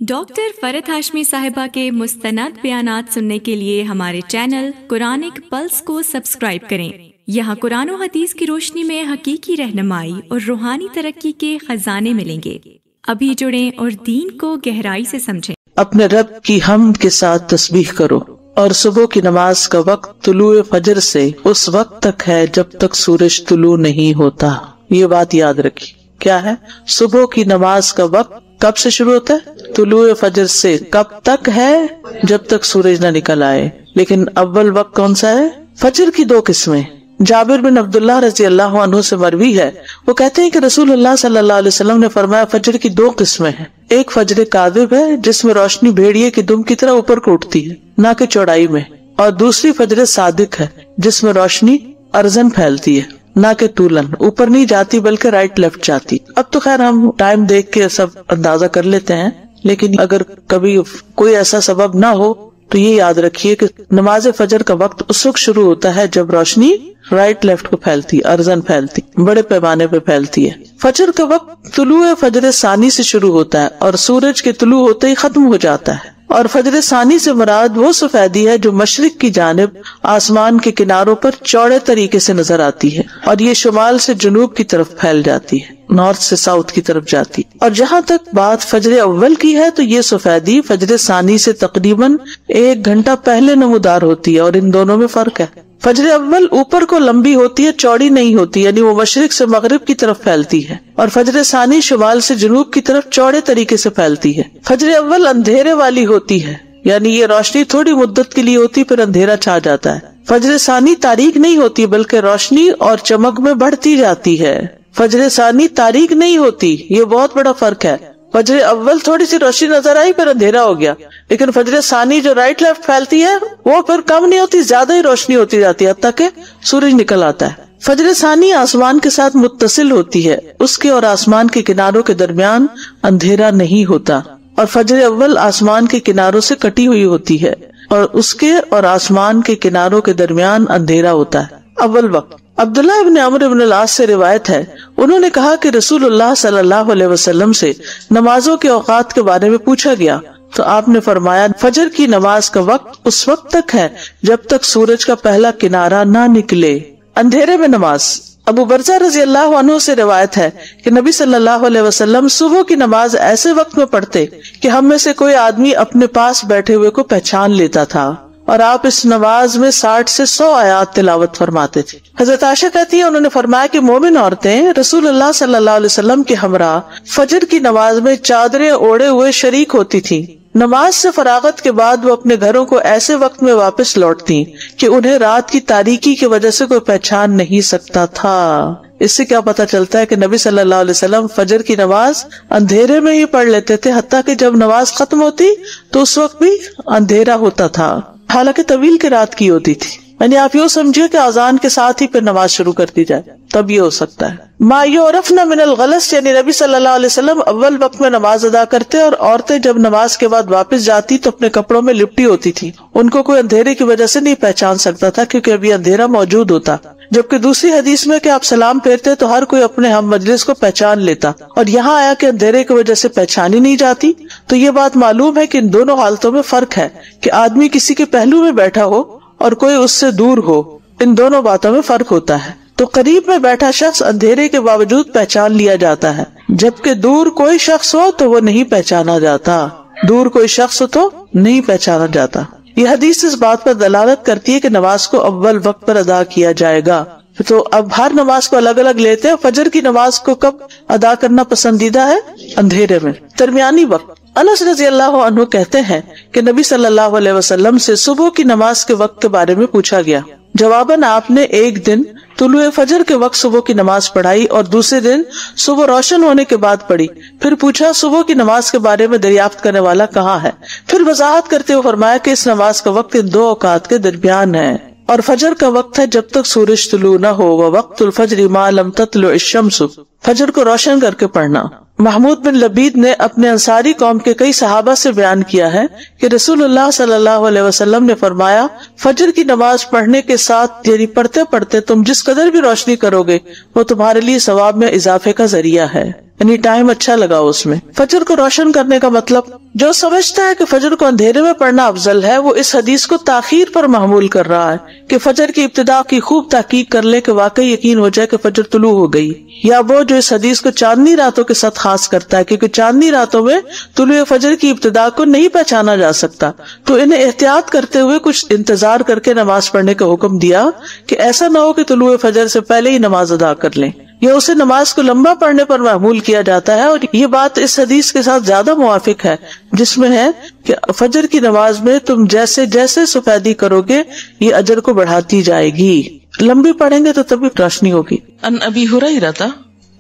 Doctor فرحت ہاشمی صاحبہ کے مستند بیانات سننے کے لیے ہمارے چینل قرآنک پلس کو سبسکرائب کریں۔ یہاں قرآن و حدیث کی روشنی میں حقیقی رہنمائی اور روحانی ترقی کے خزانے ملیں گے۔ ابھی جڑیں اور دین کو گہرائی سے سمجھیں۔ اپنے رب کی حمد کے ساتھ تسبیح کرو، اور صبح کی نماز کا وقت طلوع فجر سے اس وقت تک ہے جب تک سورج طلوع نہیں ہوتا۔ یہ بات یاد رکھی، کیا ہے؟ صبح کی نماز کا وقت کب سے شروع ہوتا ہے؟ طلوع فجر سے۔ کب تک ہے؟ جب تک سورج نہ نکل آئے۔ لیکن اول وقت کون سا ہے؟ فجر کی دو قسمیں۔ جابر بن عبداللہ رضی اللہ عنہ سے مروی ہے، وہ کہتے ہیں کہ رسول اللہ صلی اللہ علیہ وسلم نے فرمایا فجر کی دو قسمیں ہیں، ایک فجر کاذب ہے جس میں روشنی بھیڑیے کی دم کی طرح اوپر کو اٹھتی ہے نہ کہ چوڑائی میں، اور دوسری فجر صادق ہے جس میں روشنی ارزن پھیلتی ہے نہ کہ طولن، اوپر نہیں جاتی بلکہ رائٹ لیفٹ جاتی۔ اب تو خیر ہم ٹائم دیکھ کے سب اندازہ کر لیتے ہیں، لیکن اگر کبھی کوئی ایسا سبب نہ ہو تو یہ یاد رکھیے کہ نماز فجر کا وقت اس وقت شروع ہوتا ہے جب روشنی رائٹ لیفٹ کو پھیلتی، ارزن پھیلتی، بڑے پیمانے پہ پھیلتی ہے۔ فجر کا وقت طلوع فجر ثانی سے شروع ہوتا ہے اور سورج کے طلوع ہوتے ہی ختم ہو جاتا ہے، اور فجر ثانی سے مراد وہ سفیدی ہے جو مشرق کی جانب آسمان کے کناروں پر چوڑے طریقے سے نظر آتی ہے، اور یہ شمال سے جنوب کی طرف پھیل جاتی ہے، نارتھ سے ساؤتھ کی طرف جاتی۔ اور جہاں تک بات فجر اول کی ہے تو یہ سفیدی فجر ثانی سے تقریباً 1 گھنٹہ پہلے نمودار ہوتی ہے، اور ان دونوں میں فرق ہے۔ فجر اول اوپر کو لمبی ہوتی ہے، چوڑی نہیں ہوتی، یعنی وہ مشرق سے مغرب کی طرف پھیلتی ہے، اور فجر ثانی شمال سے جنوب کی طرف چوڑے طریقے سے پھیلتی ہے۔ فجر اول اندھیرے والی ہوتی ہے، یعنی یہ روشنی تھوڑی مدت کے لیے ہوتی پھر اندھیرا چھا جاتا ہے۔ فجر ثانی تاریک نہیں ہوتی بلکہ روشنی اور چمک میں بڑھتی جاتی ہے۔ فجر ثانی تاریک نہیں ہوتی، یہ بہت بڑا فرق ہے۔ فجر اول تھوڑی سی روشنی نظر آئی پھر اندھیرا ہو گیا، لیکن فجر ثانی جو رائٹ لیفٹ پھیلتی ہے وہ پھر کم نہیں ہوتی، زیادہ ہی روشنی ہوتی جاتی ہے حتیٰ کہ سورج نکل آتا ہے۔ فجر ثانی آسمان کے ساتھ متصل ہوتی ہے، اس کے اور آسمان کے کناروں کے درمیان اندھیرا نہیں ہوتا، اور فجر اول آسمان کے کناروں سے کٹی ہوئی ہوتی ہے اور اس کے اور آسمان کے کناروں کے درمیان اندھیرا ہوتا ہے۔ اول وقت عبداللہ ابن عمرو ابن العاص سے روایت ہے، انہوں نے کہا کہ رسول اللہ صلی اللہ علیہ وسلم سے نمازوں کے اوقات کے بارے میں پوچھا گیا تو آپ نے فرمایا فجر کی نماز کا وقت اس وقت تک ہے جب تک سورج کا پہلا کنارہ نہ نکلے۔ اندھیرے میں نماز۔ ابو برزہ رضی اللہ عنہ سے روایت ہے کہ نبی صلی اللہ علیہ وسلم صبح کی نماز ایسے وقت میں پڑھتے کہ ہم میں سے کوئی آدمی اپنے پاس بیٹھے ہوئے کو پہچان لیتا تھا، اور آپ اس نماز میں 60 سے 100 آیات تلاوت فرماتے تھے۔ حضرت عائشہ کہتی ہیں انہوں نے فرمایا کہ مومن عورتیں رسول اللہ صلی اللہ علیہ وسلم کے ہمراہ فجر کی نماز میں چادریں اوڑے ہوئے شریک ہوتی تھیں۔ نماز سے فراغت کے بعد وہ اپنے گھروں کو ایسے وقت میں واپس لوٹتی کہ انہیں رات کی تاریکی کی وجہ سے کوئی پہچان نہیں سکتا تھا۔ اس سے کیا پتہ چلتا ہے کہ نبی صلی اللہ علیہ وسلم فجر کی نماز اندھیرے میں ہی پڑھ لیتے تھے، حتیٰ کہ جب نماز ختم ہوتی تو اس وقت بھی اندھیرا ہوتا تھا، حالانکہ طویل کی رات کی ہوتی تھی۔ یعنی آپ یوں سمجھے کہ اذان کے ساتھ ہی پھر نماز شروع کر دی جائے، تب یہ ہو سکتا ہے۔ ما یعرفن من الغلس، یعنی نبی صلی اللہ علیہ وسلم اول وقت میں نماز ادا کرتے، اور عورتیں جب نماز کے بعد واپس جاتی تو اپنے کپڑوں میں لپٹی ہوتی تھی، ان کو کوئی اندھیرے کی وجہ سے نہیں پہچان سکتا تھا کیونکہ ابھی اندھیرا موجود ہوتا۔ جبکہ دوسری حدیث میں کہ آپ سلام پھیرتے تو ہر کوئی اپنے ہم مجلس کو پہچان لیتا، اور یہاں آیا کہ اندھیرے کی وجہ سے پہچانی نہیں جاتی، تو یہ بات معلوم ہے کہ ان دونوں حالتوں میں فرق ہے کہ آدمی کسی کے پہلو میں بیٹھا ہو اور کوئی اس سے دور ہو، ان دونوں باتوں میں فرق ہوتا ہے۔ تو قریب میں بیٹھا شخص اندھیرے کے باوجود پہچان لیا جاتا ہے، جبکہ دور کوئی شخص ہو تو وہ نہیں پہچانا جاتا، دور کوئی شخص ہو تو نہیں پہچانا جاتا۔ یہ حدیث اس بات پر دلالت کرتی ہے کہ نماز کو اول وقت پر ادا کیا جائے گا۔ تو اب ہر نماز کو الگ الگ لیتے ہیں، فجر کی نماز کو کب ادا کرنا پسندیدہ ہے؟ اندھیرے میں۔ درمیانی وقت۔ انس رضی اللہ عنہ کہتے ہیں کہ نبی صلی اللہ علیہ وسلم سے صبح کی نماز کے وقت کے بارے میں پوچھا گیا، جواباً آپ نے ایک دن طلوع فجر کے وقت صبح کی نماز پڑھائی اور دوسرے دن صبح روشن ہونے کے بعد پڑھی۔ پھر پوچھا صبح کی نماز کے بارے میں دریافت کرنے والا کہاں ہے؟ پھر وضاحت کرتے ہوئے فرمایا کہ اس نماز کا وقت ان دو اوقات کے درمیان ہے، اور فجر کا وقت ہے جب تک سورج طلوع نہ ہو، ووقت الفجر ما لم تطلع الشمس، فجر کو روشن کر کے پڑھنا۔ محمود بن لبید نے اپنے انصاری قوم کے کئی صحابہ سے بیان کیا ہے کہ رسول اللہ صلی اللہ علیہ وسلم نے فرمایا فجر کی نماز پڑھنے کے ساتھ یعنی پڑھتے پڑھتے تم جس قدر بھی روشنی کرو گے وہ تمہارے لیے ثواب میں اضافے کا ذریعہ ہے، یعنی ٹائم اچھا لگا اس میں. فجر کو روشن کرنے کا مطلب، جو سمجھتا ہے کہ فجر کو اندھیرے میں پڑھنا افضل ہے، وہ اس حدیث کو تاخیر پر محمول کر رہا ہے کہ فجر کی ابتدا کی خوب تحقیق کر لے کہ واقعی یقین ہو جائے کہ فجر طلوع ہو گئی. یا وہ جو اس حدیث کو چاندنی راتوں کے ساتھ خاص کرتا ہے، کیونکہ چاندنی راتوں میں طلوع فجر کی ابتدا کو نہیں پہچانا جا سکتا، تو انہیں احتیاط کرتے ہوئے کچھ انتظار کر کے نماز پڑھنے کا حکم دیا کہ ایسا نہ ہو کہ طلوع فجر سے پہلے ہی نماز ادا کر لیں. یا اسے نماز کو لمبا پڑھنے پر محمول کیا جاتا ہے، اور یہ بات اس حدیث کے ساتھ زیادہ موافق ہے جس میں ہے کہ فجر کی نماز میں تم جیسے جیسے سفیدی کرو گے یہ اجر کو بڑھاتی جائے گی. لمبی پڑھیں گے تو تبھی روشنی ہوگی. ان ابی ہریرہ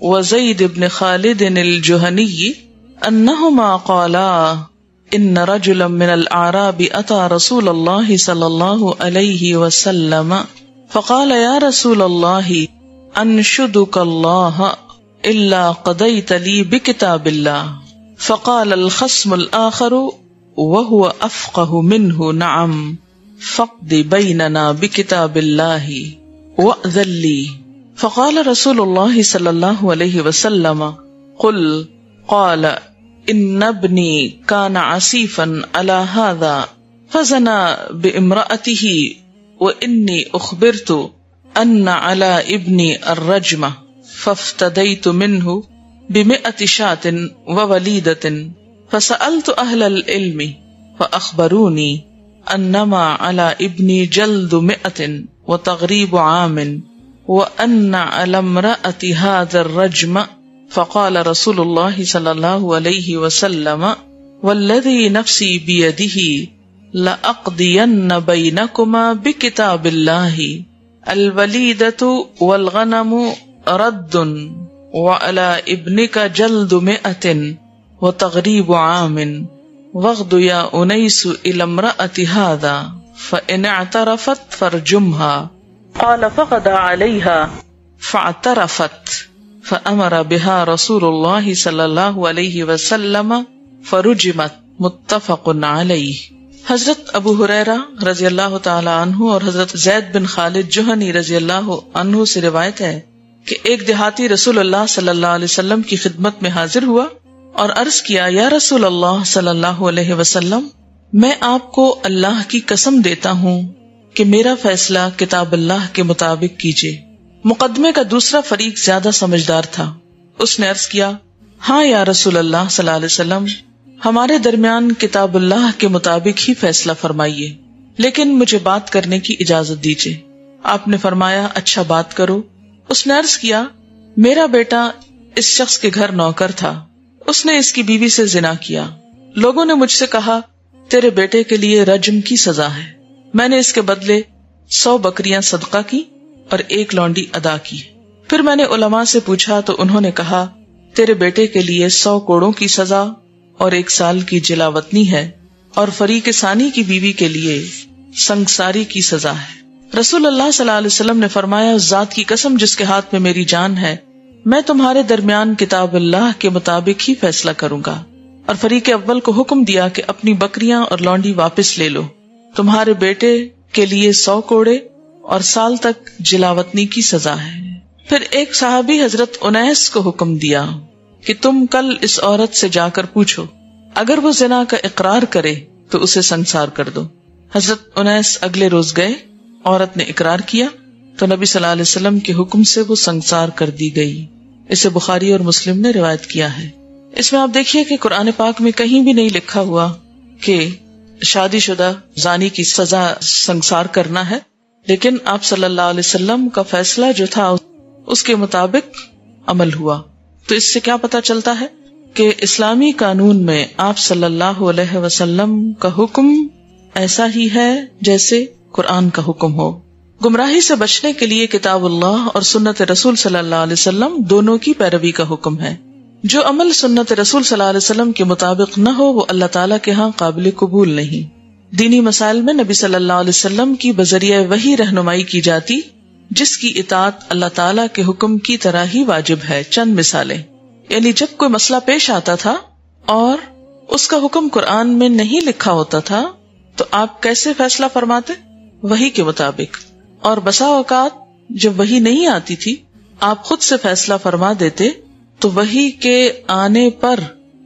وزید بن خالد الجہنی انہما قالا ان رجلا من الاعراب اتى رسول اللہ صلی اللہ علیہ وسلم فقال یا رسول اللہ انشدک اللہ الا قضیت لی بکتاب اللہ فقال الخصم الآخر وهو افقہ منہ نعم فقد بیننا بکتاب اللہ وأذن لی. فقال رسول اللہ صلی اللہ علیہ وسلم قل قال ان ابنی کان عسیفا علی هذا فزنا بامرأته وانی اخبرت ان علی ابنی الرجم فافتدیت منہ ب100 شاة وولیدة فسألت اہل العلم فاخبرونی انما علی ابنی جلد 100 وتغریب عام وان علی امرأة هذا الرجم فقال رسول اللہ صلی اللہ علیہ وسلم والذی نفسی بیدہ لأقضین بینکما بکتاب اللہ الولیدۃ والغنم رد وعلی ابنک جلد 100 وتغریب عام واغد یا انیس الی امرأة هذا فإن اعترفت فرجمها قال فغدا علیها فاعترفت فأمر بها رسول اللہ صلی اللہ علیہ وسلم فرجمت. متفق علیہ. حضرت ابو ہریرہ رضی اللہ تعالی عنہ اور حضرت زید بن خالد جہنی رضی اللہ عنہ سے روایت ہے کہ ایک دیہاتی رسول اللہ صلی اللہ علیہ وسلم کی خدمت میں حاضر ہوا اور عرض کیا یا رسول اللہ صلی اللہ علیہ وسلم میں آپ کو اللہ کی قسم دیتا ہوں کہ میرا فیصلہ کتاب اللہ کے مطابق کیجیے. مقدمے کا دوسرا فریق زیادہ سمجھدار تھا. اس نے عرض کیا ہاں یا رسول اللہ صلی اللہ علیہ وسلم ہمارے درمیان کتاب اللہ کے مطابق ہی فیصلہ فرمائیے، لیکن مجھے بات کرنے کی اجازت دیجیے. آپ نے فرمایا اچھا بات کرو. اس نے عرض کیا میرا بیٹا اس شخص کے گھر نوکر تھا، اس نے اس کی بیوی سے زنا کیا. لوگوں نے مجھ سے کہا تیرے بیٹے کے لیے رجم کی سزا ہے. میں نے اس کے بدلے 100 بکریاں صدقہ کی اور 1 لونڈی ادا کی. پھر میں نے علماء سے پوچھا تو انہوں نے کہا تیرے بیٹے کے لیے 100 کوڑوں کی سزا اور 1 سال کی جلاوطنی ہے، اور فریق ثانی کی بیوی کے لیے سنگساری کی سزا ہے. رسول اللہ صلی اللہ علیہ وسلم نے فرمایا اس ذات کی قسم جس کے ہاتھ میں میری جان ہے، میں تمہارے درمیان کتاب اللہ کے مطابق ہی فیصلہ کروں گا. اور فریق اول کو حکم دیا کہ اپنی بکریاں اور لونڈی واپس لے لو. تمہارے بیٹے کے لیے 100 کوڑے اور سال تک جلاوطنی کی سزا ہے. پھر ایک صحابی حضرت انیس کو حکم دیا کہ تم کل اس عورت سے جا کر پوچھو، اگر وہ زنا کا اقرار کرے تو اسے سنسار کر دو. حضرت انیس اگلے روز گئے، عورت نے اقرار کیا تو نبی صلی اللہ علیہ وسلم کے حکم سے وہ سنسار کر دی گئی. اسے بخاری اور مسلم نے روایت کیا ہے. اس میں آپ دیکھیے کہ قرآن پاک میں کہیں بھی نہیں لکھا ہوا کہ شادی شدہ زانی کی سزا سنسار کرنا ہے، لیکن آپ صلی اللہ علیہ وسلم کا فیصلہ جو تھا اس کے مطابق عمل ہوا. تو اس سے کیا پتا چلتا ہے کہ اسلامی قانون میں آپ صلی اللہ علیہ وسلم کا حکم ایسا ہی ہے جیسے قرآن کا حکم ہو. گمراہی سے بچنے کے لیے کتاب اللہ اور سنت رسول صلی اللہ علیہ وسلم دونوں کی پیروی کا حکم ہے. جو عمل سنت رسول صلی اللہ علیہ وسلم کے مطابق نہ ہو وہ اللہ تعالیٰ کے ہاں قابل قبول نہیں. دینی مسائل میں نبی صلی اللہ علیہ وسلم کی بذریعہ وحی رہنمائی کی جاتی، جس کی اطاعت اللہ تعالیٰ کے حکم کی طرح ہی واجب ہے. چند مثالیں، یعنی جب کوئی مسئلہ پیش آتا تھا اور اس کا حکم قرآن میں نہیں لکھا ہوتا تھا تو آپ کیسے فیصلہ فرماتے؟ وحی کے مطابق. اور بسا اوقات جب وحی نہیں آتی تھی آپ خود سے فیصلہ فرما دیتے تو وحی کے آنے پر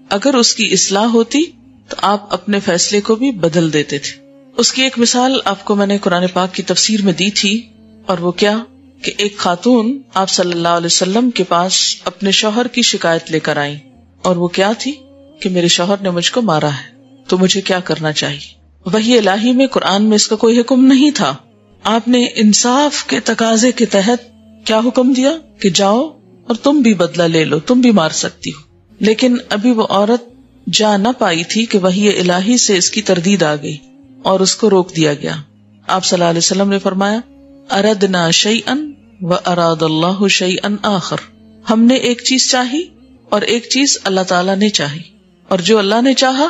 اگر اس کی اصلاح ہوتی تو آپ اپنے فیصلے کو بھی بدل دیتے تھے. اس کی ایک مثال آپ کو میں نے قرآن پاک کی تفسیر میں دی تھی، اور وہ کیا کہ ایک خاتون آپ صلی اللہ علیہ وسلم کے پاس اپنے شوہر کی شکایت لے کر آئی، اور وہ کیا تھی کہ میرے شوہر نے مجھ کو مارا ہے، تو مجھے کیا کرنا چاہیے. وحی الہی میں قرآن میں اس کا کوئی حکم نہیں تھا. آپ نے انصاف کے تقاضے کے تحت کیا حکم دیا کہ جاؤ اور تم بھی بدلہ لے لو، تم بھی مار سکتی ہو. لیکن ابھی وہ عورت جا نہ پائی تھی کہ وحی الہی سے اس کی تردید آ گئی اور اس کو روک دیا گیا. آپ صلی اللہ علیہ وسلم نے فرمایا اردنا شیئا واراد اللہ شیئا آخر، ہم نے ایک چیز چاہی اور ایک چیز اللہ تعالیٰ نے چاہی، اور جو اللہ نے چاہا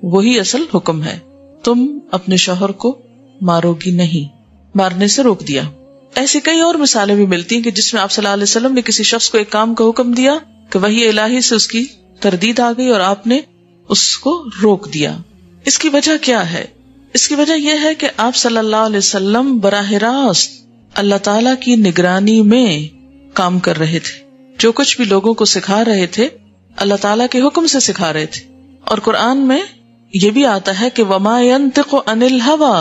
وہی اصل حکم ہے. تم اپنے شوہر کو مارو گی نہیں، مارنے سے روک دیا. ایسی کئی اور مثالیں بھی ملتی ہیں کہ جس میں آپ صلی اللہ علیہ وسلم نے کسی شخص کو ایک کام کا حکم دیا کہ وحی الہی سے اس کی تردید آ گئی اور آپ نے اس کو روک دیا. اس کی وجہ کیا ہے؟ اس کی وجہ یہ ہے کہ آپ صلی اللہ علیہ وسلم براہ راست اللہ تعالیٰ کی نگرانی میں کام کر رہے تھے. جو کچھ بھی لوگوں کو سکھا رہے تھے اللہ تعالیٰ کے حکم سے سکھا رہے تھے. اور قرآن میں یہ بھی آتا ہے کہ وما ينطق عن الهوى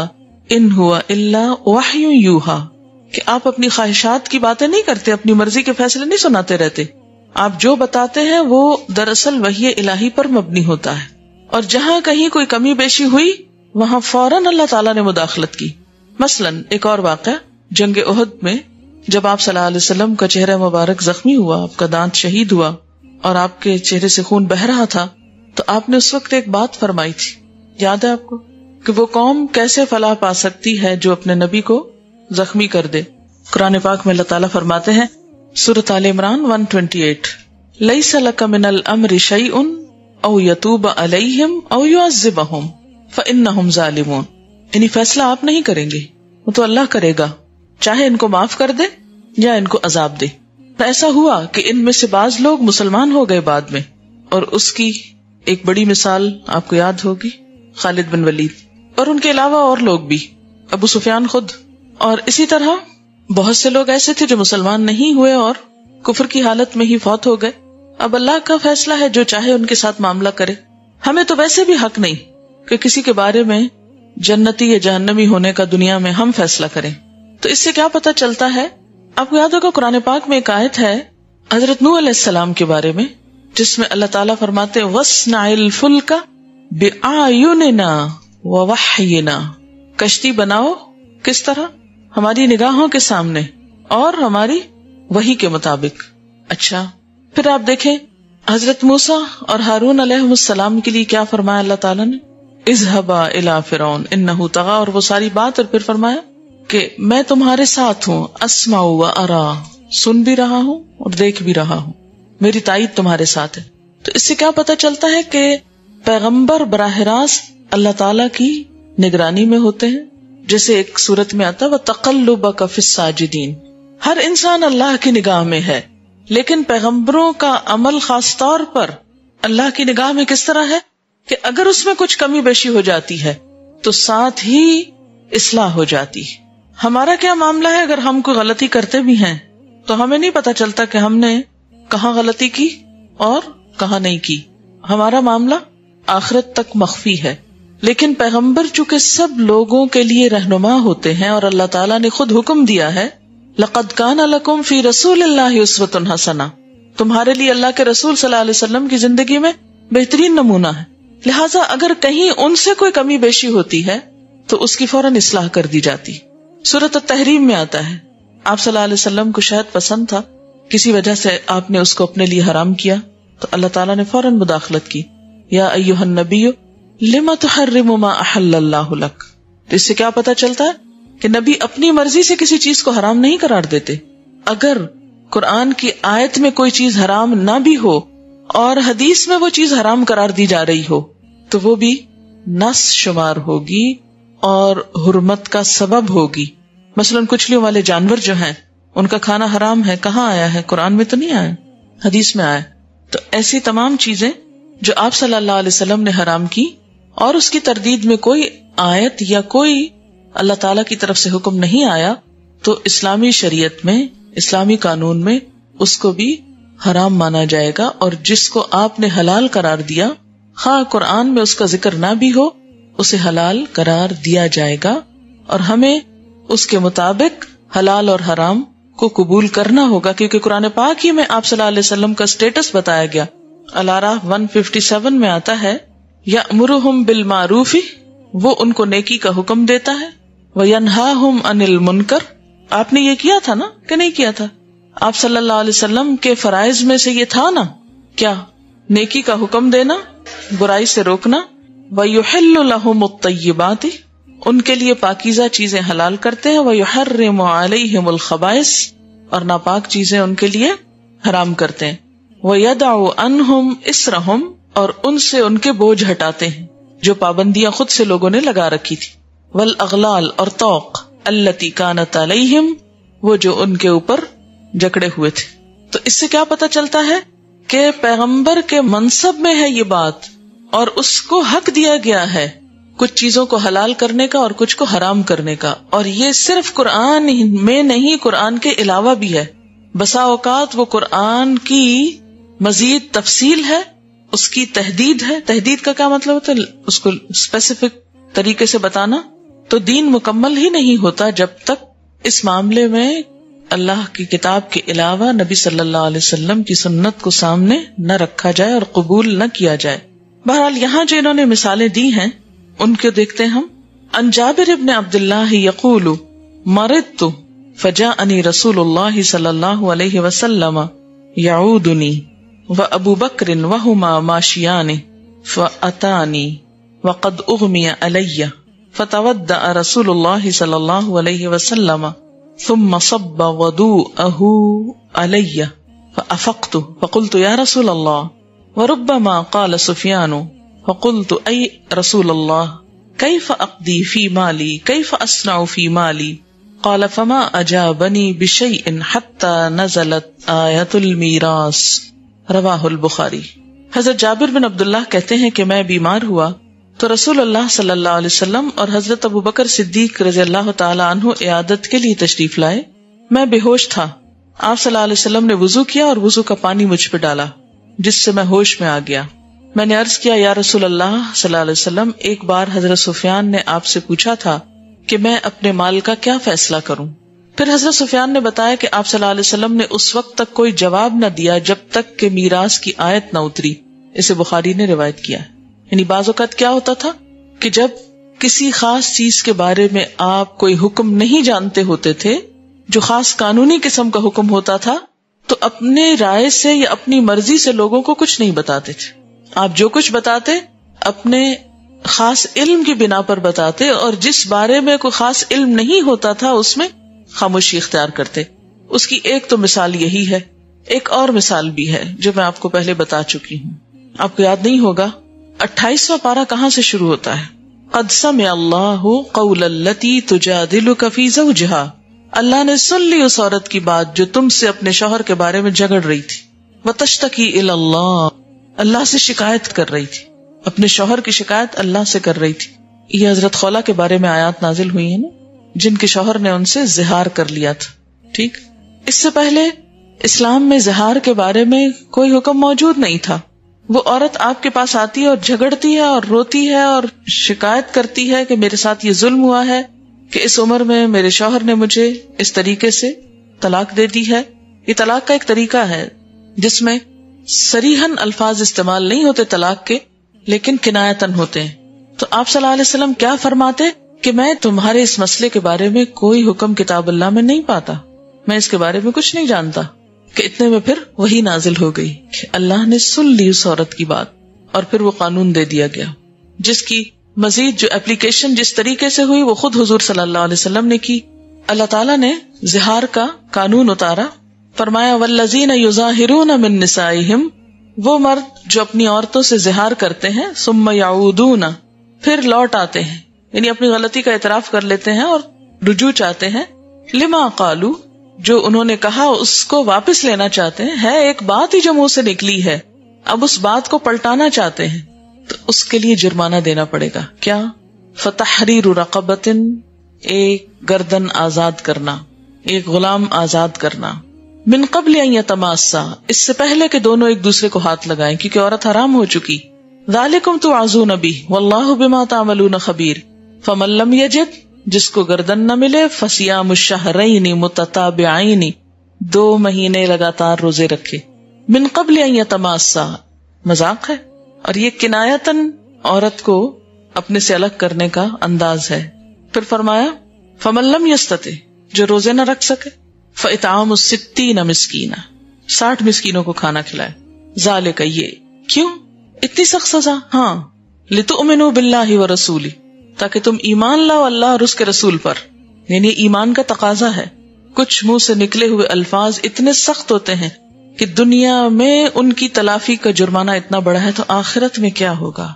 ان هو الا وحی یوحی، کہ آپ اپنی خواہشات کی باتیں نہیں کرتے، اپنی مرضی کے فیصلے نہیں سناتے رہتے. آپ جو بتاتے ہیں وہ دراصل وحی الہی پر مبنی ہوتا ہے. اور جہاں کہیں کوئی کمی بیشی ہوئی وہاں فوراً اللہ تعالیٰ نے مداخلت کی. مثلاً ایک اور واقعہ جنگ احد میں، جب آپ صلی اللہ علیہ وسلم کا چہرہ مبارک زخمی ہوا، آپ کا دانت شہید ہوا اور آپ کے چہرے سے خون بہہ رہا تھا، تو آپ نے اس وقت ایک بات فرمائی تھی، یاد ہے آپ کو، کہ وہ قوم کیسے فلاح پا سکتی ہے جو اپنے نبی کو زخمی کر دے. قرآن پاک میں اللہ تعالیٰ فرماتے ہیں سورۃ آل عمران 128 لیس لک من الامر شیء او یتوب علیہم او یعذبہم فانہم ظالمون، یعنی فیصلہ آپ نہیں کریں گے، وہ تو اللہ کرے گا، چاہے ان کو معاف کر دے یا ان کو عذاب دے. ایسا ہوا کہ ان میں سے بعض لوگ مسلمان ہو گئے بعد میں، اور اس کی ایک بڑی مثال آپ کو یاد ہوگی خالد بن ولید، اور ان کے علاوہ اور لوگ بھی، ابو سفیان خود. اور اسی طرح بہت سے لوگ ایسے تھے جو مسلمان نہیں ہوئے اور کفر کی حالت میں ہی فوت ہو گئے. اب اللہ کا فیصلہ ہے، جو چاہے ان کے ساتھ معاملہ کرے. ہمیں تو ویسے بھی حق نہیں کہ کسی کے بارے میں جنتی یا جہنمی ہونے کا دنیا میں ہم فیصلہ کریں. تو اس سے کیا پتہ چلتا ہے؟ آپ کو یاد ہوگا قرآن پاک میں ایک آیت ہے حضرت نوح علیہ السلام کے بارے میں، جس میں اللہ تعالیٰ فرماتے وَاصْنَعِ الْفُلْكَ بِأَعْيُنِنَا وَوَحْيِنَا، کشتی بناؤ کس طرح؟ ہماری نگاہوں کے سامنے اور ہماری وحی کے مطابق. اچھا، پھر آپ دیکھیں حضرت موسیٰ اور ہارون علیہ السلام کے لیے کیا فرمایا اللہ تعالیٰ نے؟ اذهبا الى فرعون انه طغى، اور وہ ساری بات، اور پھر فرمایا کہ میں تمہارے ساتھ ہوں، اسمع و ارا، سن بھی رہا ہوں اور دیکھ بھی رہا ہوں، میری تائید تمہارے ساتھ ہے. تو اس سے کیا پتہ چلتا ہے کہ پیغمبر براہ راست اللہ تعالیٰ کی نگرانی میں ہوتے ہیں. جیسے ایک صورت میں آتا ہے وَتَقَلُّبَكَ فِي السَّاجِدِينَ، ہر انسان اللہ کی نگاہ میں ہے، لیکن پیغمبروں کا عمل خاص طور پر اللہ کی نگاہ میں کس طرح ہے کہ اگر اس میں کچھ کمی بیشی ہو جاتی ہے تو ساتھ ہی اصلاح ہو جاتی ہے. ہمارا کیا معاملہ ہے؟ اگر ہم کوئی غلطی کرتے بھی ہیں تو ہمیں نہیں پتا چلتا کہ ہم نے کہاں غلطی کی اور کہاں نہیں کی. ہمارا معاملہ آخرت تک مخفی ہے. لیکن پیغمبر چونکہ سب لوگوں کے لیے رہنما ہوتے ہیں اور اللہ تعالیٰ نے خود حکم دیا ہے لَقَدْ كَانَ لَكُمْ فِي رَسُولِ اللَّهِ أُسْوَةٌ حَسَنَةٌ، تمہارے لیے اللہ کے رسول صلی اللہ علیہ وسلم کی زندگی میں بہترین نمونہ ہے. لہٰذا اگر کہیں ان سے کوئی کمی بیشی ہوتی ہے تو اس کی فوراً اصلاح کر دی جاتی. سورۃ التحریم میں آتا ہے آپ صلی اللہ علیہ وسلم کو شاید پسند تھا، کسی وجہ سے آپ نے اس کو اپنے لیے حرام کیا، تو اللہ تعالیٰ نے فوراً مداخلت کی، یا ایھا النبی لما تحرم ما احل اللہ لک. تو اس سے کیا پتہ چلتا ہے کہ نبی اپنی مرضی سے کسی چیز کو حرام نہیں قرار دیتے. اگر قرآن کی آیت میں کوئی چیز حرام نہ بھی ہو اور حدیث میں وہ چیز حرام قرار دی جا رہی ہو تو وہ بھی نص شمار ہوگی اور حرمت کا سبب ہوگی. مثلاً کچلیوں والے جانور جو ہیں ان کا کھانا حرام ہے، کہاں آیا ہے؟ قرآن میں تو نہیں آیا، حدیث میں آیا. تو ایسی تمام چیزیں جو آپ صلی اللہ علیہ وسلم نے حرام کی اور اس کی تردید میں کوئی آیت یا کوئی اللہ تعالیٰ کی طرف سے حکم نہیں آیا، تو اسلامی شریعت میں، اسلامی قانون میں اس کو بھی حرام مانا جائے گا، اور جس کو آپ نے حلال قرار دیا خواہ قرآن میں اس کا ذکر نہ بھی ہو اسے حلال قرار دیا جائے گا، اور ہمیں اس کے مطابق حلال اور حرام کو قبول کرنا ہوگا، کیونکہ قرآن پاک ہی میں آپ صلی اللہ علیہ وسلم کا سٹیٹس بتایا گیا۔ الاعراف 157 میں آتا ہے یأمرہم بالمعروف، وہ ان کو نیکی کا حکم دیتا ہے، وینہاہم عن المنکر، آپ نے یہ کیا تھا نا کہ نہیں کیا تھا؟ آپ صلی اللہ علیہ وسلم کے فرائض میں سے یہ تھا نا، کیا؟ نیکی کا حکم دینا، برائی سے روکنا، وَيُحِلُّ لَهُمُ الطَّيِّبَاتِ، ان کے لیے پاکیزہ چیزیں حلال کرتے ہیں، وَيُحَرِّمُ عَلَيْهِمُ الْخَبَائِثَ، اور ناپاک چیزیں ان کے لیے حرام کرتے ہیں، وَيَدَعُ عَنْهُمْ إِسْرَهُمْ، اور ان سے ان کے بوجھ ہٹاتے ہیں جو پابندیاں خود سے لوگوں نے لگا رکھی تھی، وَالْأَغْلَالَ، اور طوق، الَّتِي كَانَتْ عَلَيْهِمْ، وہ جو ان کے اوپر جکڑے ہوئے تھے۔ تو اس سے کیا پتہ چلتا ہے کہ پیغمبر کے منصب میں ہے یہ بات، اور اس کو حق دیا گیا ہے کچھ چیزوں کو حلال کرنے کا اور کچھ کو حرام کرنے کا، اور یہ صرف قرآن میں نہیں، قرآن کے علاوہ بھی ہے۔ بسا اوقات وہ قرآن کی مزید تفصیل ہے، اس کی تحدید ہے۔ تحدید کا کیا مطلب ہوتا ہے؟ اس کو اسپیسیفک طریقے سے بتانا۔ تو دین مکمل ہی نہیں ہوتا جب تک اس معاملے میں اللہ کی کتاب کے علاوہ نبی صلی اللہ علیہ وسلم کی سنت کو سامنے نہ رکھا جائے اور قبول نہ کیا جائے۔ بہرحال یہاں جو انہوں نے مثالیں دی ہیں ان کو دیکھتے ہیں ہم۔ عن جابر بن عبداللہ یقول مرضت فجاءنی رسول اللہ صلی اللہ علیہ وسلم یعودنی وابو بکر وہما ماشیان فاتانی وقد اغمی علی فتودع رسول اللہ صلی اللہ علیہ وسلم ثم صب وضوءه علی فافقت فقلت یا رسول اللہ، وربما قال سفیان فقلت ای رسول اللہ کیف اقضی فی مالی کیف اصنع فی مالی، قال فما اجابنی بشیء حتی نزلت آیت المیراث، رواہ البخاری۔ حضرت جابر بن عبداللہ کہتے ہیں کہ میں بیمار ہوا تو رسول اللہ صلی اللہ علیہ وسلم اور حضرت ابو بکر صدیق رضی اللہ تعالی عنہ عیادت کے لیے تشریف لائے۔ میں بے ہوش تھا، آپ صلی اللہ علیہ وسلم نے وضو کیا اور وضو کا پانی مجھ پہ ڈالا جس سے میں ہوش میں آ گیا۔ میں نے عرض کیا یا رسول اللہ صلی اللہ علیہ وسلم، ایک بار حضرت سفیان نے آپ سے پوچھا تھا کہ میں اپنے مال کا کیا فیصلہ کروں۔ پھر حضرت سفیان نے بتایا کہ آپ صلی اللہ علیہ وسلم نے اس وقت تک کوئی جواب نہ دیا جب تک کہ میراث کی آیت نہ اتری۔ اسے بخاری نے روایت کیا ہے۔ یعنی بعض اوقات کیا ہوتا تھا کہ جب کسی خاص چیز کے بارے میں آپ کوئی حکم نہیں جانتے ہوتے تھے، جو خاص قانونی قسم کا حکم ہوتا تھا، تو اپنے رائے سے یا اپنی مرضی سے لوگوں کو کچھ نہیں بتاتے تھے۔ آپ جو کچھ بتاتے اپنے خاص علم کی بنا پر بتاتے، اور جس بارے میں کوئی خاص علم نہیں ہوتا تھا اس میں خاموشی اختیار کرتے۔ اس کی ایک تو مثال یہی ہے، ایک اور مثال بھی ہے جو میں آپ کو پہلے بتا چکی ہوں۔ آپ کو یاد نہیں ہوگا 28واں پارہ کہاں سے شروع ہوتا ہے؟ قد سمع اللہ قول التی تجادلک فی زوجہا، اللہ نے سن لی اس عورت کی بات جو تم سے اپنے شوہر کے بارے میں جھگڑ رہی تھی، وتشتکی الی اللہ، اللہ سے شکایت کر رہی تھی، اپنے شوہر کی شکایت اللہ سے کر رہی تھی۔ یہ حضرت خولہ کے بارے میں آیات نازل ہوئی ہیں نا، جن کے شوہر نے ان سے زہار کر لیا تھا۔ ٹھیک، اس سے پہلے اسلام میں زہار کے بارے میں کوئی حکم موجود نہیں تھا۔ وہ عورت آپ کے پاس آتی ہے اور جھگڑتی ہے اور روتی ہے اور شکایت کرتی ہے کہ میرے ساتھ یہ ظلم ہوا ہے کہ اس عمر میں میرے شوہر نے مجھے اس طریقے سے طلاق دے دی ہے۔ یہ طلاق کا ایک طریقہ ہے جس میں صریحاً الفاظ استعمال نہیں ہوتے طلاق کے، لیکن کنایتاً ہوتے ہیں۔ تو آپ صلی اللہ علیہ وسلم کیا فرماتے کہ میں تمہارے اس مسئلے کے بارے میں کوئی حکم کتاب اللہ میں نہیں پاتا، میں اس کے بارے میں کچھ نہیں جانتا، کہ اتنے میں پھر وہی نازل ہو گئی کہ اللہ نے سن لی اس عورت کی بات، اور پھر وہ قانون دے دیا گیا جس کی مزید جو اپلیکیشن جس طریقے سے ہوئی وہ خود حضور صلی اللہ علیہ وسلم نے کی۔ اللہ تعالیٰ نے زہار کا قانون اتارا، فرمایا والذین یظاہرون من نسائہم، وہ مرد جو اپنی عورتوں سے زہار کرتے ہیں، ثم یعودون، پھر لوٹ آتے ہیں، یعنی اپنی غلطی کا اعتراف کر لیتے ہیں اور رجوع چاہتے ہیں، لما قالو، جو انہوں نے کہا اس کو واپس لینا چاہتے ہیں، ہے ایک بات ہی جو منہ سے نکلی ہے، اب اس بات کو پلٹانا چاہتے ہیں، تو اس کے لیے جرمانہ دینا پڑے گا۔ کیا؟ فتحریر رقبۃ، ایک گردن آزاد کرنا، ایک غلام آزاد کرنا، من قبل ان یتماسا، اس سے پہلے کہ دونوں ایک دوسرے کو ہاتھ لگائیں، کیونکہ عورت حرام ہو چکی. ذالکم توعظون بہ واللہ بما تعملون خبیر. فمن لم یجد، جس کو گردن نہ ملے، فصیام الشہرین متتابعین، 2 مہینے لگاتار روزے رکھے. من قبل ان یتماسا مذاق ہے، اور یہ کنایتاً عورت کو اپنے سے الگ کرنے کا انداز ہے. پھر فرمایا فمن لم یستطع، جو روزے نہ رکھ سکے، فاطعام 60 مسکینا، 60 مسکینوں کو کھانا کھلائے. ذالک، یہ کیوں اتنی سخت سزا؟ ہاں، لتؤمنوا باللہ ورسولہ، تاکہ تم ایمان لاؤ اللہ اور اس کے رسول پر. یعنی ایمان کا تقاضا ہے. کچھ منہ سے نکلے ہوئے الفاظ اتنے سخت ہوتے ہیں کہ دنیا میں ان کی تلافی کا جرمانہ اتنا بڑا ہے، تو آخرت میں کیا ہوگا.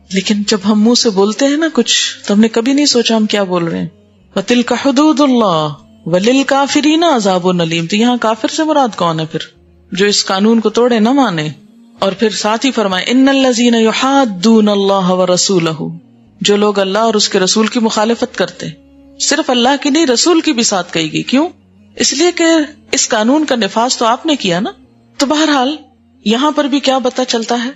لیکن جب ہم منہ سے بولتے ہیں نا کچھ، تو ہم نے کبھی نہیں سوچا ہم کیا بول رہے ہیں. وَتِلْكَ حُدُودُ اللَّهِ وَلِلْكَافِرِينَ عَذَابٌ أَلِيمٌ. تو یہاں کافر سے مراد کون ہے پھر؟ جو اس قانون کو توڑے، نہ مانے. اور پھر ساتھ ہی فرمائے ان الذین یحادون اللہ ورسولہ، جو لوگ اللہ اور اس کے رسول کی مخالفت کرتے. صرف اللہ کی نہیں، رسول کی بھی ساتھ کہی گئی. کیوں؟ اس لیے کہ اس قانون کا نفاذ تو آپ نے کیا نا. تو بہرحال یہاں پر بھی کیا پتہ چلتا ہے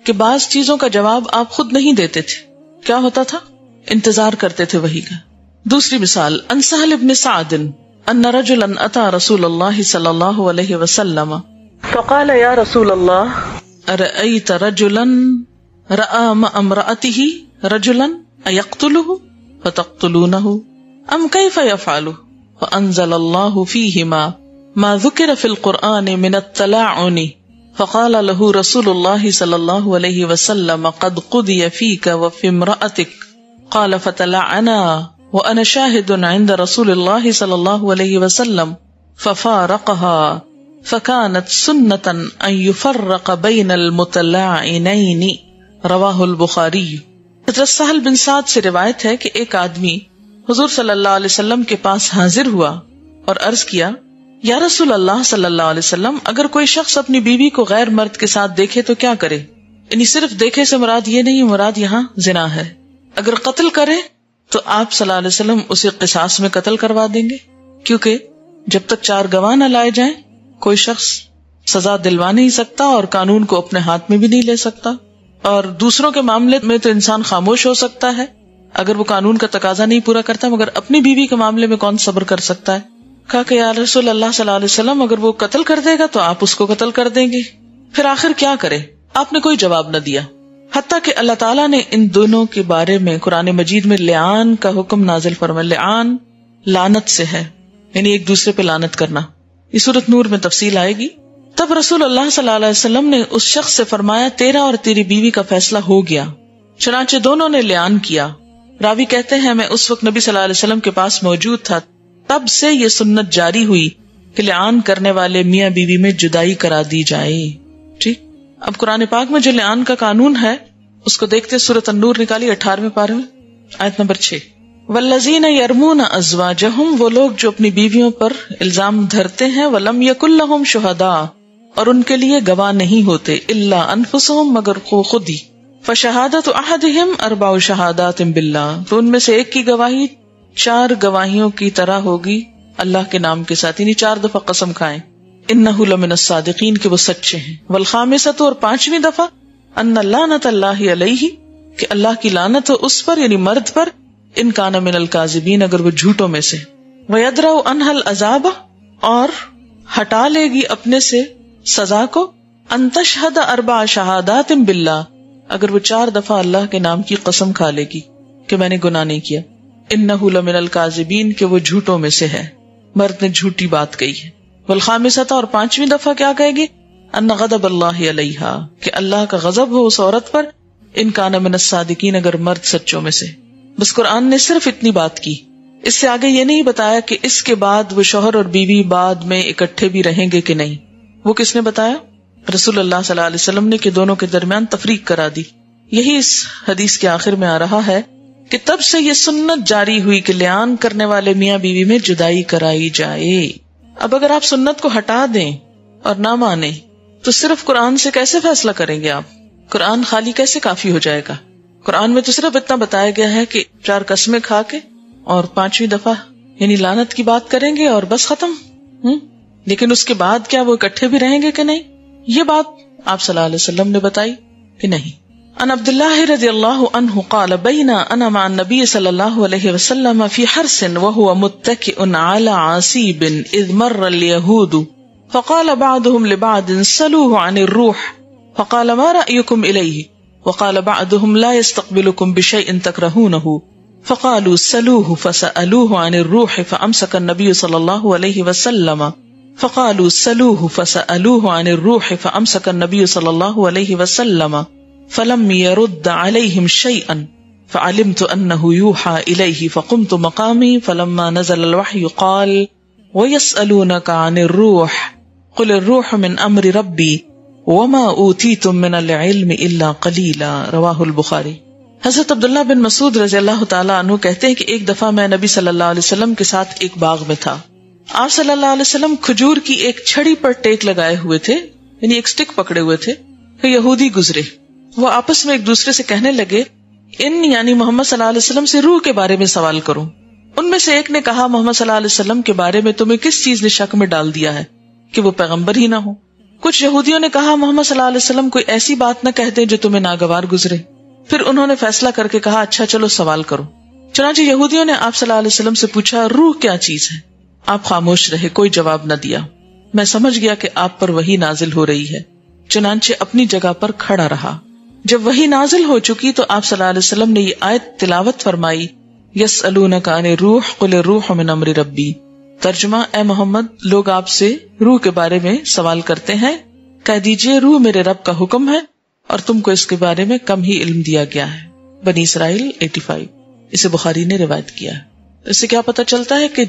کہ بعض چیزوں کا جواب آپ خود نہیں دیتے تھے. کیا ہوتا تھا؟ انتظار کرتے تھے وحی کا. دوسری مثال، ان سہل بن سعد ان رجلا اتى رسول اللہ صلی اللہ علیہ وسلم فقال یا رسول اللہ ارأيت رجلا رأى مع امرأته رجلا أيقتله فتقتلونه ام كيف يفعله؟ فأنزل الله فيهما ما ذكر في القرآن من التلاعن فقال له رسول الله صلى الله عليه وسلم قد قضي فيك وفي امرأتك قال فتلعنا وأنا شاهد عند رسول الله صلى الله عليه وسلم ففارقها فكانت سنة أن يفرق بين المتلاعنين. رواہ البخاری. حضرت سہل بن سعد سے روایت ہے کہ ایک آدمی حضور صلی اللہ علیہ وسلم کے پاس حاضر ہوا اور عرض کیا، یا رسول اللہ صلی اللہ علیہ وسلم، اگر کوئی شخص اپنی بیوی کو غیر مرد کے ساتھ دیکھے تو کیا کرے؟ یعنی صرف دیکھے سے مراد یہ نہیں، مراد یہاں زنا ہے. اگر قتل کرے تو آپ صلی اللہ علیہ وسلم اسے قصاص میں قتل کروا دیں گے، کیونکہ جب تک 4 گواہ نہ لائے جائیں کوئی شخص سزا دلوا نہیں سکتا اور قانون کو اپنے ہاتھ میں بھی نہیں لے سکتا. اور دوسروں کے معاملے میں تو انسان خاموش ہو سکتا ہے اگر وہ قانون کا تقاضا نہیں پورا کرتا، مگر اپنی بیوی کے معاملے میں کون صبر کر سکتا ہے؟ کہا کہ یا رسول اللہ صلی اللہ علیہ وسلم، اگر وہ قتل کر دے گا تو آپ اس کو قتل کر دیں گے. پھر آخر کیا کرے؟ آپ نے کوئی جواب نہ دیا، حتیٰ کہ اللہ تعالیٰ نے ان دونوں کے بارے میں قرآن مجید میں لعان کا حکم نازل فرمایا. لعان لعنت سے ہے، یعنی ایک دوسرے پہ لعنت کرنا. یہ سورۃ نور میں تفصیل آئے گی. تب رسول اللہ صلی اللہ علیہ وسلم نے اس شخص سے فرمایا، تیرا اور تیری بیوی کا فیصلہ ہو گیا. چنانچہ دونوں نے لعان کیا. راوی کہتے ہیں میں اس وقت نبی صلی اللہ علیہ وسلم کے پاس موجود تھا. تب سے یہ سنت جاری ہوئی کہ لعان کرنے والے میاں بیوی میں جدائی کرا دی جائے. ٹھیک. اب قرآن پاک میں جو لعان کا قانون ہے اس کو دیکھتے سورۃ النور نکالی 18ویں پارے میں آیت نمبر 6. والذین یرمون ازواجہم، وہ لوگ جو اپنی بیویوں پر الزام دھرتے ہیں، ولم یکن لہم شہداء، اور ان کے لیے گواہ نہیں ہوتے، الا انفسہم، مگر خود ہی. فشہادت احدہم 4 شہادات باللہ، تو ان میں سے ایک کی گواہی 4 گواہیوں کی طرح ہوگی اللہ کے نام کے ساتھ، یعنی 4 دفعہ قسم کھائیں. انہ لمن الصادقین، کہ وہ سچے ہیں. والخامسۃ، اور 5ویں دفعہ، ان لعنت اللہ علیہ، کہ اللہ کی لعنت ہو اس پر، یعنی مرد پر، ان کان من الکاذبین، اگر وہ جھوٹوں میں سے. ویدرأ عنہا العذاب، اور ہٹا لے گی اپنے سے سزا کو. ان تشہد 4 شہادات باللہ، اگر وہ 4 دفعہ اللہ کے نام کی قسم کھا لے گی کہ میں نے گناہ نہیں کیا. انہ لمن الکاذبین، کہ وہ جھوٹوں میں سے ہے، مرد نے جھوٹی بات کہی ہے. والخامسۃ، اور 5ویں دفعہ کیا کہے گی؟ ان غضب اللہ علیہا، کہ اللہ کا غضب ہو اس عورت پر. ان کان من الصادقین، اگر مرد سچوں میں سے. بس قرآن نے صرف اتنی بات کی، اس سے آگے یہ نہیں بتایا کہ اس کے بعد وہ شوہر اور بیوی بعد میں اکٹھے بھی رہیں گے کہ نہیں. وہ کس نے بتایا؟ رسول اللہ صلی اللہ علیہ وسلم نے، کہ دونوں کے درمیان تفریق کرا دی. یہی اس حدیث کے آخر میں آ رہا ہے کہ تب سے یہ سنت جاری ہوئی کہ لعان کرنے والے میاں بیوی میں جدائی کرائی جائے. اب اگر آپ سنت کو ہٹا دیں اور نہ مانیں تو صرف قرآن سے کیسے فیصلہ کریں گے آپ؟ قرآن خالی کیسے کافی ہو جائے گا؟ قرآن میں تو صرف اتنا بتایا گیا ہے کہ 4 قسمیں کھا کے اور 5ویں دفعہ یعنی لعنت کی بات کریں گے اور بس ختم. لیکن اس کے بعد کیا وہ اکٹھے بھی رہیں گے کہ نہیں؟ یہ بات آپ صلی اللہ علیہ وسلم نے بتائی کہ نہیں. عن عبد الله رضي الله عنه قال بين انا مع النبي صلى الله عليه وسلم في حرس وهو متكئ على عصيب اذ مر اليهود فقال بعضهم لبعض سلوه عن الروح فقال ما رأيكم اليه وقال بعضهم لا يستقبلكم بشيء تكرهونه فقالوا سلوه فسألوه عن الروح فأمسك النبي صلى الله عليه وسلم فقالوا سلوه فسألوه عن الروح فأمسك النبي صلى الله عليه وسلم فلم يرد عليهم شيئا فعلمت أنه يوحى إليه فقمت مقامي فلما نزل الوحي قال ويسألونك عن الروح قل الروح من أمر ربي وما أوتيتم من العلم إلا قليلا رواه البخاري. حضرت عبداللہ بن مسعود رضی اللہ تعالیٰ عنہ کہتے ہیں کہ ایک دفعہ میں نبی صلی اللہ علیہ وسلم کے ساتھ ایک باغ میں تھا. آپ صلی اللہ علیہ وسلم کھجور کی ایک چھڑی پر ٹیک لگائے ہوئے تھے، یعنی ایک سٹک پکڑے ہوئے تھے کہ یہودی گزرے. وہ آپس میں ایک دوسرے سے کہنے لگے ان یعنی محمد صلی اللہ علیہ وسلم سے روح کے بارے میں سوال کروں. ان میں سے ایک نے کہا محمد صلی اللہ علیہ وسلم کے بارے میں تمہیں کس چیز نے شک میں ڈال دیا ہے کہ وہ پیغمبر ہی نہ ہو؟ کچھ یہودیوں نے کہا محمد صلی اللہ علیہ وسلم کوئی ایسی بات نہ کہہ دیں جو تمہیں ناگوار گزرے. پھر انہوں نے فیصلہ کر کے کہا اچھا چلو سوال کرو. چنانچہ یہودیوں نے آپ صلی اللہ علیہ وسلم سے پوچھا روح کیا چیز ہے؟ آپ خاموش رہے، کوئی جواب نہ دیا. میں سمجھ گیا کہ آپ پر وحی نازل ہو رہی ہے، چنانچہ اپنی جگہ پر کھڑا رہا. جب وحی نازل ہو چکی تو آپ صلی اللہ علیہ وسلم نے یہ آیت تلاوت فرمائی یسألونک عن الروح قل الروح من امر ربی. ترجمہ اے محمد لوگ آپ سے روح کے بارے میں سوال کرتے ہیں، کہہ دیجئے روح میرے رب کا حکم ہے اور تم کو اس کے بارے میں کم ہی علم دیا گیا ہے. بنی اسرائیل 85. اسے بخاری نے روایت کیا ہے. اس سے کیا پتہ چلتا ہے کہ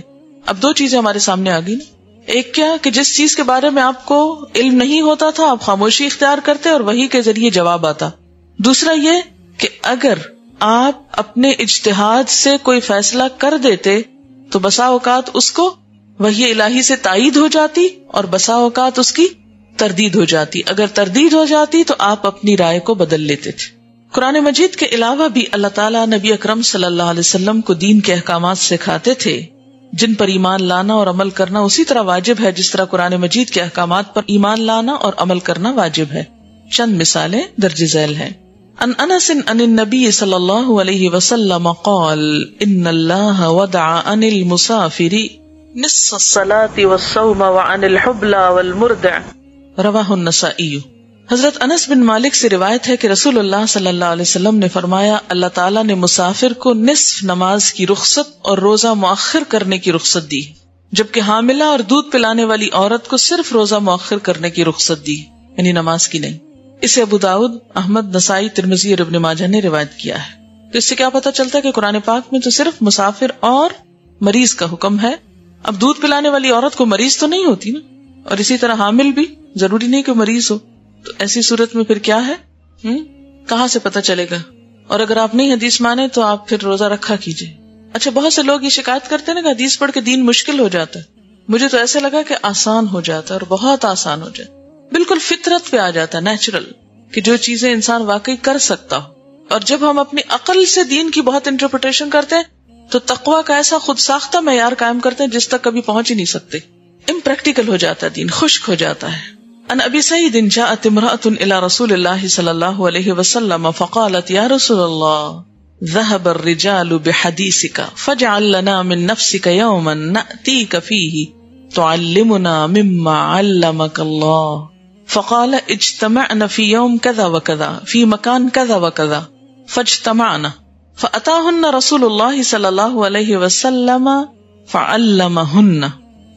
اب دو چیزیں ہمارے سامنے آ گئی نا. ایک کیا کہ جس چیز کے بارے میں آپ کو علم نہیں ہوتا تھا آپ خاموشی اختیار کرتے اور وحی کے ذریعے جواب آتا. دوسرا یہ کہ اگر آپ اپنے اجتہاد سے کوئی فیصلہ کر دیتے تو بسا اوقات اس کو وحی الہی سے تائید ہو جاتی اور بسا اوقات اس کی تردید ہو جاتی. اگر تردید ہو جاتی تو آپ اپنی رائے کو بدل لیتے تھے. قرآن مجید کے علاوہ بھی اللہ تعالیٰ نبی اکرم صلی اللہ علیہ وسلم کو دین کے احکامات سکھاتے تھے جن پر ایمان لانا اور عمل کرنا اسی طرح واجب ہے جس طرح قرآن مجید کے احکامات پر ایمان لانا اور عمل کرنا واجب ہے. چند مثالیں درج ذیل ہیں. عن انس عن النبي صلی اللہ علیہ وسلم قال ان اللہ وضع عن المسافر نصف الصلاة والصوم وعن الحبلى والمرضع رواہ النسائی. حضرت انس بن مالک سے روایت ہے کہ رسول اللہ صلی اللہ علیہ وسلم نے فرمایا اللہ تعالیٰ نے مسافر کو نصف نماز کی رخصت اور روزہ مؤخر کرنے کی رخصت دی، جبکہ حاملہ اور دودھ پلانے والی عورت کو صرف روزہ مؤخر کرنے کی رخصت دی، یعنی نماز کی نہیں. اسے ابو داؤد، احمد، نسائی، ترمذی اور ابن ماجہ نے روایت کیا ہے. تو اس سے کیا پتہ چلتا ہے کہ قرآن پاک میں تو صرف مسافر اور مریض کا حکم ہے. اب دودھ پلانے والی عورت کو مریض تو نہیں ہوتی نا، اور اسی طرح حامل بھی ضروری نہیں کہ مریض ہو. تو ایسی صورت میں پھر کیا ہے، کہاں سے پتہ چلے گا؟ اور اگر آپ نہیں حدیث مانے تو آپ پھر روزہ رکھا کیجئے. اچھا بہت سے لوگ یہ شکایت کرتے ہیں نا کہ حدیث پڑھ کے دین مشکل ہو جاتا ہے. مجھے تو ایسے لگا کہ آسان ہو جاتا ہے اور بہت آسان ہو جاتا ہے. بالکل فطرت پہ آ جاتا ہے، نیچرل، کہ جو چیزیں انسان واقعی کر سکتا ہو. اور جب ہم اپنی عقل سے دین کی بہت انٹرپریٹیشن کرتے ہیں تو تقویٰ کا ایسا خود ساختہ معیار قائم کرتے ہیں جس تک کبھی پہنچ ہی نہیں سکتے. امپریکٹیکل ہو جاتا ہے دین، خشک ہو جاتا ہے. ان ابی سعید جاءت امرأة الى رسول اللہ صلی اللہ علیہ وسلم فقالت یا رسول اللہ ذهب الرجال بحدیثك فاجعل لنا من نفسك يوما نأتيك فيه تعلمنا مما علمك الله. فقال اجتمعنا في يوم كذا وكذا في مكان كذا وكذا فاجتمعنا فأتاهن رسول الله صلى الله عليه وسلم فعلمهن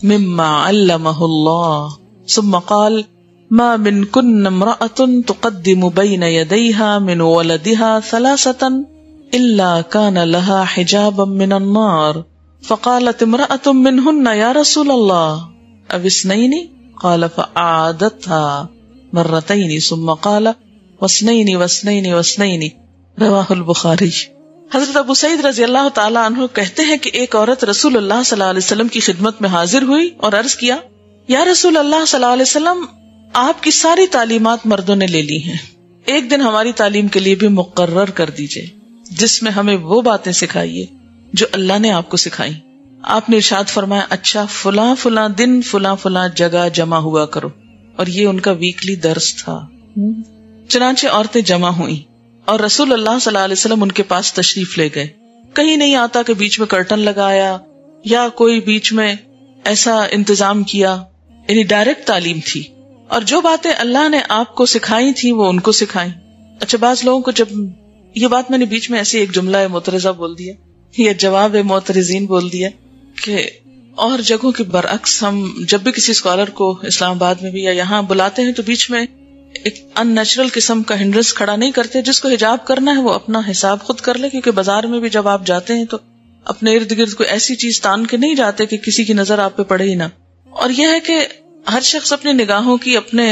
مما علمه الله ثم قال ما من كن امرأة تقدم بين يديها من ولدها ثلاثة إلا كان لها حجابا من النار. فقالت امرأة منهن يا رسول الله أو اثنين؟ قال فأعادتها مرتين ثم قال واثنين واثنين واثنين رواہ البخاری. حضرت ابو سعید رضی اللہ تعالیٰ عنہ کہتے ہیں کہ ایک عورت رسول اللہ صلی اللہ علیہ وسلم کی خدمت میں حاضر ہوئی اور عرض کیا یا رسول اللہ صلی اللہ علیہ وسلم آپ کی ساری تعلیمات مردوں نے لے لی ہیں، ایک دن ہماری تعلیم کے لیے بھی مقرر کر دیجئے جس میں ہمیں وہ باتیں سکھائیے جو اللہ نے آپ کو سکھائی. آپ نے ارشاد فرمایا اچھا فلاں فلاں دن فلاں فلاں جگہ جمع ہوا کرو، اور یہ ان کا ویکلی درس تھا۔ چنانچہ عورتیں جمع ہوئیں اور رسول اللہ صلی اللہ علیہ وسلم ان کے پاس تشریف لے گئے۔ کہیں نہیں آتا کہ بیچ میں کرٹن لگایا یا کوئی بیچ میں ایسا انتظام کیا، یعنی ڈائریکٹ تعلیم تھی، اور جو باتیں اللہ نے آپ کو سکھائی تھی وہ ان کو سکھائیں۔ اچھا بعض لوگوں کو جب یہ بات میں نے بیچ میں ایسی ایک جملہ معترضہ بول دیا یا جواب معترضین بول دیا کہ اور جگہوں کے برعکس ہم جب بھی کسی اسکالر کو اسلام آباد میں بھی یا یہاں بلاتے ہیں تو بیچ میں ایک ان نیچرل قسم کا ہنڈرنس کھڑا نہیں کرتے۔ جس کو حجاب کرنا ہے وہ اپنا حساب خود کر لے، کیونکہ بازار میں بھی جب آپ جاتے ہیں تو اپنے ارد گرد کوئی ایسی چیز تان کے نہیں جاتے کہ کسی کی نظر آپ پہ پڑے ہی نہ۔ اور یہ ہے کہ ہر شخص اپنی نگاہوں کی، اپنے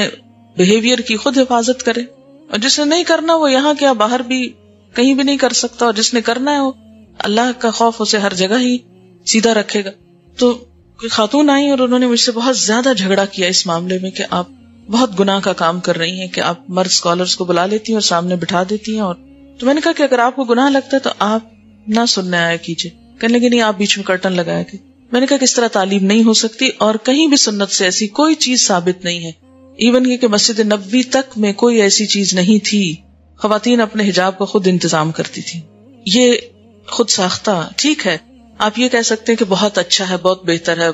بیہیویئر کی خود حفاظت کرے، اور جس نے نہیں کرنا وہ یہاں کیا باہر بھی کہیں بھی نہیں کر سکتا، اور جس نے کرنا ہے وہ اللہ کا خوف اسے ہر جگہ ہی سیدھا رکھے گا۔ تو کوئی خاتون آئی اور انہوں نے مجھ سے بہت زیادہ جھگڑا کیا اس معاملے میں کہ آپ بہت گناہ کا کام کر رہی ہیں کہ آپ مرد اسکالرس کو بلا لیتی ہیں اور سامنے بٹھا دیتی ہیں۔ اور تو میں نے کہا کہ اگر آپ کو گناہ لگتا ہے تو آپ نہ سننے آیا کیجیے۔ کہنے لگے نہیں آپ بیچ میں کرٹن لگایا کہ میں نے کہا کہ اس طرح تعلیم نہیں ہو سکتی، اور کہیں بھی سنت سے ایسی کوئی چیز ثابت نہیں ہے۔ ایون یہ کہ مسجد نبوی تک میں کوئی ایسی چیز نہیں تھی، خواتین اپنے حجاب کا خود انتظام کرتی تھی۔ یہ خود ساختہ ٹھیک ہے، آپ یہ کہہ سکتے ہیں کہ بہت اچھا ہے، بہت بہتر ہے،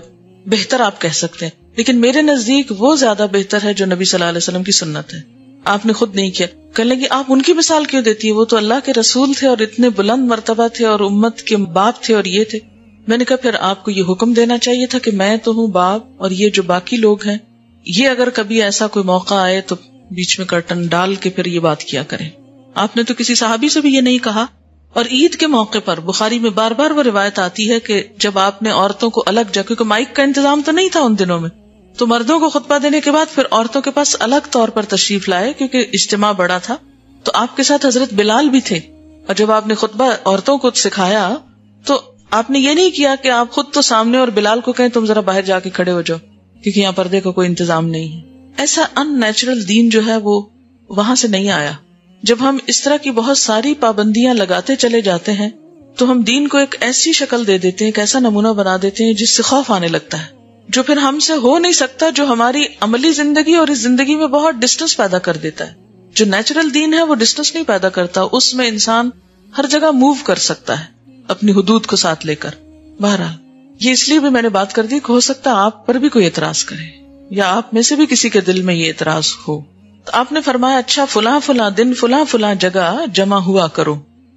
بہتر آپ کہہ سکتے ہیں، لیکن میرے نزدیک وہ زیادہ بہتر ہے جو نبی صلی اللہ علیہ وسلم کی سنت ہے۔ آپ نے خود نہیں کیا۔ کہنے لگی آپ ان کی مثال کیوں دیتی ہے، وہ تو اللہ کے رسول تھے اور اتنے بلند مرتبہ تھے اور امت کے باپ تھے اور یہ تھے۔ میں نے کہا پھر آپ کو یہ حکم دینا چاہیے تھا کہ میں تو ہوں باپ، اور یہ جو باقی لوگ ہیں یہ اگر کبھی ایسا کوئی موقع آئے تو بیچ میں کرٹن ڈال کے پھر یہ بات کیا کریں۔ آپ نے تو کسی صحابی سے بھی یہ نہیں کہا۔ اور عید کے موقع پر بخاری میں بار بار وہ روایت آتی ہے کہ جب آپ نے عورتوں کو الگ جگہ، کیونکہ مائک کا انتظام تو نہیں تھا ان دنوں میں، تو مردوں کو خطبہ دینے کے بعد پھر عورتوں کے پاس الگ طور پر تشریف لائے، کیونکہ اجتماع بڑا تھا۔ تو آپ کے ساتھ حضرت بلال بھی تھے، اور جب آپ نے خطبہ عورتوں کو سکھایا تو آپ نے یہ نہیں کیا کہ آپ خود تو سامنے اور بلال کو کہیں تم ذرا باہر جا کے کھڑے ہو جاؤ کیونکہ یہاں پردے کا کوئی انتظام نہیں ہے۔ ایسا ان نیچرل دین جو ہے وہ وہاں سے نہیں آیا۔ جب ہم اس طرح کی بہت ساری پابندیاں لگاتے چلے جاتے ہیں تو ہم دین کو ایک ایسی شکل دے دیتے ہیں، ایک ایسا نمونہ بنا دیتے ہیں جس سے خوف آنے لگتا ہے، جو پھر ہم سے ہو نہیں سکتا، جو ہماری عملی زندگی اور اس زندگی میں بہت ڈسٹنس پیدا کر دیتا ہے۔ جو نیچرل دین ہے وہ ڈسٹنس نہیں پیدا کرتا، اس میں انسان ہر جگہ موو کر سکتا ہے اپنی حدود کو ساتھ لے کر۔ بہرحال یہ اس لیے بھی میں نے بات کر دی کہ ہو سکتا آپ پر بھی کوئی اعتراض کرے یا آپ میں سے بھی کسی کے دل میں یہ اعتراض ہو۔ تو آپ نے فرمایا اچھا فلاں فلاں دن فلاں فلاں جگہ جمع ہوا کرو۔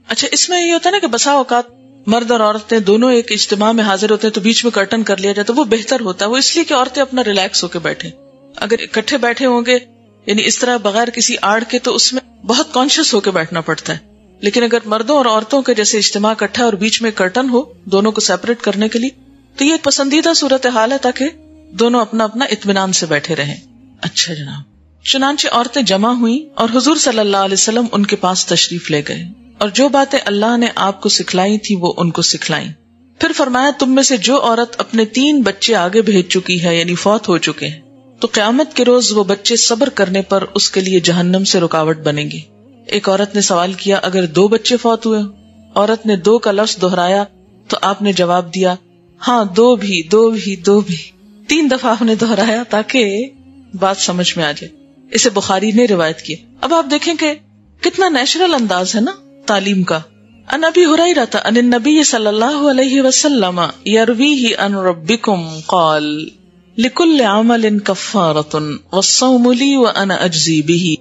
اچھا اس میں یہ ہوتا ہے نا کہ بسا اوقات مرد اور عورتیں دونوں ایک اجتماع میں حاضر ہوتے ہیں تو بیچ میں کرٹن کر لیا جاتا ہے، وہ بہتر ہوتا ہے، وہ اس لیے کہ عورتیں اپنا ریلیکس ہو کے بیٹھیں۔ اگر اکٹھے بیٹھے ہوں گے یعنی اس طرح بغیر کسی آڑ کے تو اس میں بہت کانشیس ہو کے بیٹھنا پڑتا ہے، لیکن اگر مردوں اور عورتوں کے جیسے اجتماع اکٹھا اور بیچ میں کرٹن ہو دونوں کو سیپریٹ کرنے کے لیے، تو یہ ایک پسندیدہ صورتحال ہے تاکہ دونوں اپنا اپنا اطمینان سے بیٹھے رہیں۔ اچھا جناب، چنانچہ عورتیں جمع ہوئیں اور حضور صلی اللہ علیہ وسلم ان کے پاس تشریف لے گئے، اور جو باتیں اللہ نے آپ کو سکھلائی تھی وہ ان کو سکھلائیں۔ پھر فرمایا تم میں سے جو عورت اپنے 3 بچے آگے بھیج چکی ہے یعنی فوت ہو چکے ہیں تو قیامت کے روز وہ بچے صبر کرنے پر اس کے لیے جہنم سے رکاوٹ بنیں گے۔ ایک عورت نے سوال کیا اگر 2 بچے فوت ہوئے؟ عورت نے 2 کا لفظ دہرایا تو آپ نے جواب دیا ہاں 2 بھی 3 دفعہ آپ نے دہرایا تاکہ بات سمجھ میں آ جائے۔ اسے بخاری نے روایت کیا۔ اب آپ دیکھیں کہ کتنا نیچرل انداز ہے نا تعلیم کا۔ ان ابی ہریرہ ان النبی صلی اللہ علیہ وسلم یرویہ ان ربکم قال لکل عمل کفارۃ والصوم لی وانا اجزی بہ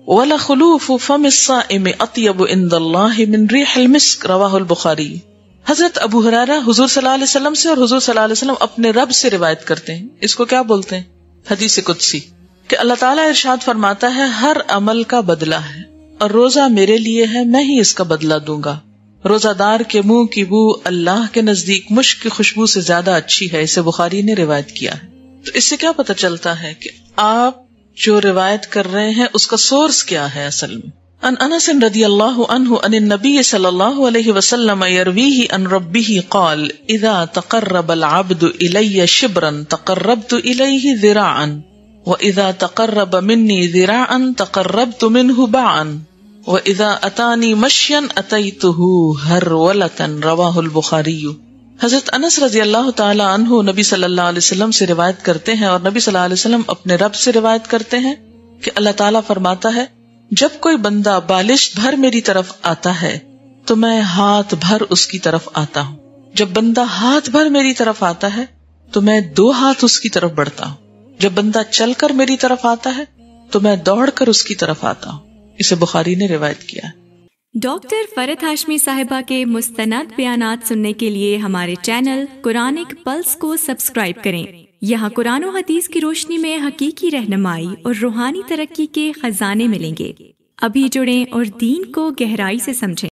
ولخلوف فم الصائم اطیب عند اللہ من ریح المسک، رواہ البخاری۔ حضرت ابو ہریرہ حضور صلی اللہ علیہ وسلم سے اور حضور صلی اللہ علیہ وسلم اپنے رب سے روایت کرتے ہیں۔ اس کو کیا بولتے ہیں؟ حدیث قدسی، کہ اللہ تعالیٰ ارشاد فرماتا ہے ہر عمل کا بدلہ ہے اور روزہ میرے لیے ہے، میں ہی اس کا بدلہ دوں گا۔ روزہ دار کے منہ کی بو اللہ کے نزدیک مشک کی خوشبو سے زیادہ اچھی ہے، اسے بخاری نے روایت کیا ہے۔ تو اس سے کیا پتہ چلتا ہے کہ آپ جو روایت کر رہے ہیں اس کا سورس کیا ہے اصل میں۔ ان انس رضی اللہ عنہ ان النبی صلی اللہ علیہ وسلم یرویہ ان ربہ قال اذا تقرب العبد الی شبرا تقربت الیہ ذراعا وَإِذَا تَقَرَّبَ مِنِّي ذِرَاعًا تَقَرَّبْتُ مِنْهُ بَاعًا وَإِذَا أَتَانِي مَشْيًا أَتَيْتُهُ هَرْوَلَةً، رواہ البخاری۔ حضرت انس رضی اللہ تعالی عنہ نبی صلی اللہ علیہ وسلم سے روایت کرتے ہیں، اور نبی صلی اللہ علیہ وسلم اپنے رب سے روایت کرتے ہیں کہ اللہ تعالیٰ فرماتا ہے جب کوئی بندہ بالش بھر میری طرف آتا ہے تو میں ہاتھ بھر اس کی طرف آتا ہوں، جب بندہ ہاتھ بھر میری طرف آتا ہے تو میں 2 ہاتھ اس کی طرف بڑھتا ہوں، جب بندہ چل کر میری طرف آتا ہے تو میں دوڑ کر اس کی طرف آتا ہوں۔ اسے بخاری نے روایت کیا ہے۔ ڈاکٹر فرحت ہاشمی صاحبہ کے مستند بیانات سننے کے لیے ہمارے چینل قرآنک پلس کو سبسکرائب کریں۔ یہاں قرآن و حدیث کی روشنی میں حقیقی رہنمائی اور روحانی ترقی کے خزانے ملیں گے۔ ابھی جڑیں اور دین کو گہرائی سے سمجھیں۔